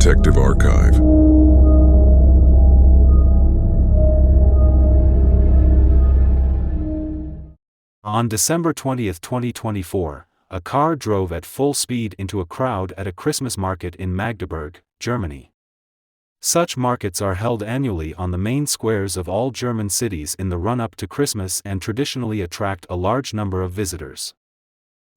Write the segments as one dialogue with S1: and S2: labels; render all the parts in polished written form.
S1: Detective Archive.
S2: On December 20, 2024, a car drove at full speed into a crowd at a Christmas market in Magdeburg, Germany. Such markets are held annually on the main squares of all German cities in the run-up to Christmas and traditionally attract a large number of visitors.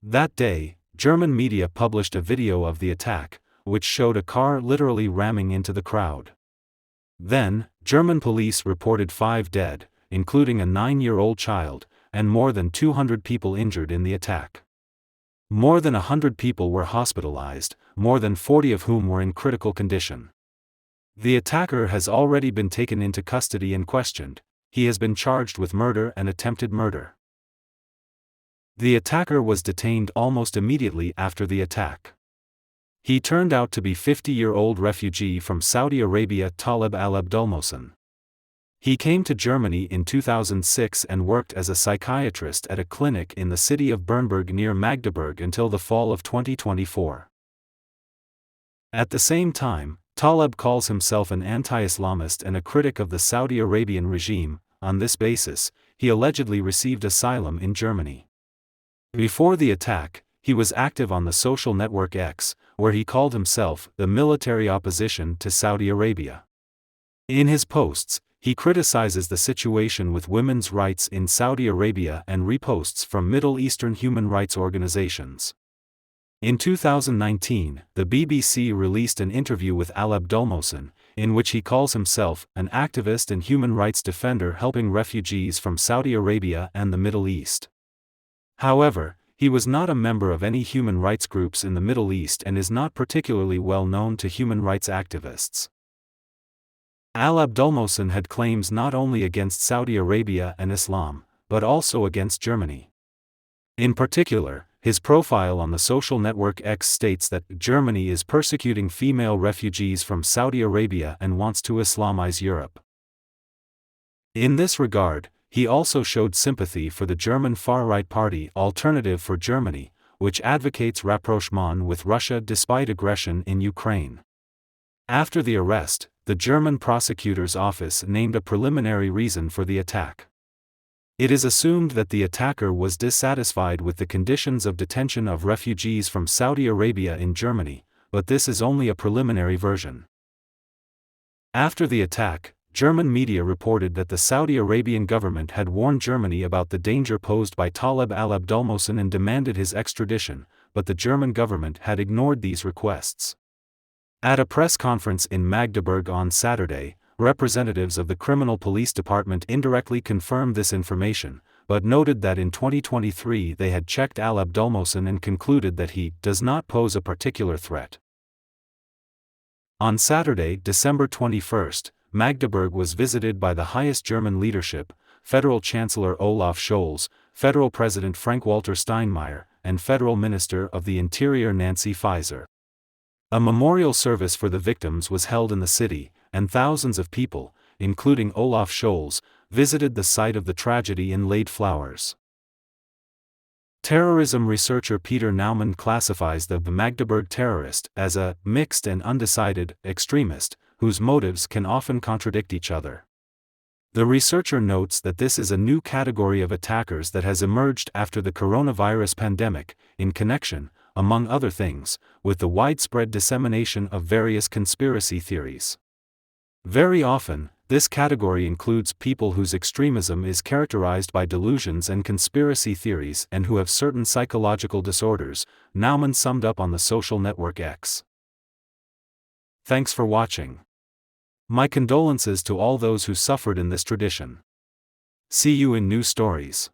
S2: That day, German media published a video of the attack, which showed a car literally ramming into the crowd. Then, German police reported 5 dead, including a 9-year-old child, and more than 200 people injured in the attack. More than 100 people were hospitalized, more than 40 of whom were in critical condition. The attacker has already been taken into custody and questioned. He has been charged with murder and attempted murder. The attacker was detained almost immediately after the attack. He turned out to be 50-year-old refugee from Saudi Arabia Taleb al-Abdulmohsen. He came to Germany in 2006 and worked as a psychiatrist at a clinic in the city of Bernburg near Magdeburg until the fall of 2024. At the same time, Taleb calls himself an anti-Islamist and a critic of the Saudi Arabian regime. On this basis, he allegedly received asylum in Germany. Before the attack, he was active on the social network X, where he called himself the military opposition to Saudi Arabia. In his posts, he criticizes the situation with women's rights in Saudi Arabia and reposts from Middle Eastern human rights organizations. In 2019, the BBC released an interview with al-Abdulmohsen, in which he calls himself an activist and human rights defender helping refugees from Saudi Arabia and the Middle East. However, he was not a member of any human rights groups in the Middle East and is not particularly well known to human rights activists. Al-Abdulmohsen had claims not only against Saudi Arabia and Islam, but also against Germany. In particular, his profile on the social network X states that Germany is persecuting female refugees from Saudi Arabia and wants to Islamize Europe. In this regard, he also showed sympathy for the German far-right party Alternative for Germany, which advocates rapprochement with Russia despite aggression in Ukraine. After the arrest, the German prosecutor's office named a preliminary reason for the attack. It is assumed that the attacker was dissatisfied with the conditions of detention of refugees from Saudi Arabia in Germany, but this is only a preliminary version. After the attack, German media reported that the Saudi Arabian government had warned Germany about the danger posed by Taleb al-Abdulmohsen and demanded his extradition, but the German government had ignored these requests. At a press conference in Magdeburg on Saturday, representatives of the Criminal Police Department indirectly confirmed this information, but noted that in 2023 they had checked al-Abdulmohsen and concluded that he does not pose a particular threat. On Saturday, December 21, Magdeburg was visited by the highest German leadership, Federal Chancellor Olaf Scholz, Federal President Frank-Walter Steinmeier, and Federal Minister of the Interior Nancy Faeser. A memorial service for the victims was held in the city, and thousands of people, including Olaf Scholz, visited the site of the tragedy and laid flowers. Terrorism researcher Peter Naumann classifies the Magdeburg terrorist as a mixed and undecided extremist, whose motives can often contradict each other. The researcher notes that this is a new category of attackers that has emerged after the coronavirus pandemic, in connection, among other things, with the widespread dissemination of various conspiracy theories. Very often, this category includes people whose extremism is characterized by delusions and conspiracy theories and who have certain psychological disorders, Naumann summed up on the social network X. Thanks for watching. My condolences to all those who suffered in this tradition. See you in new stories.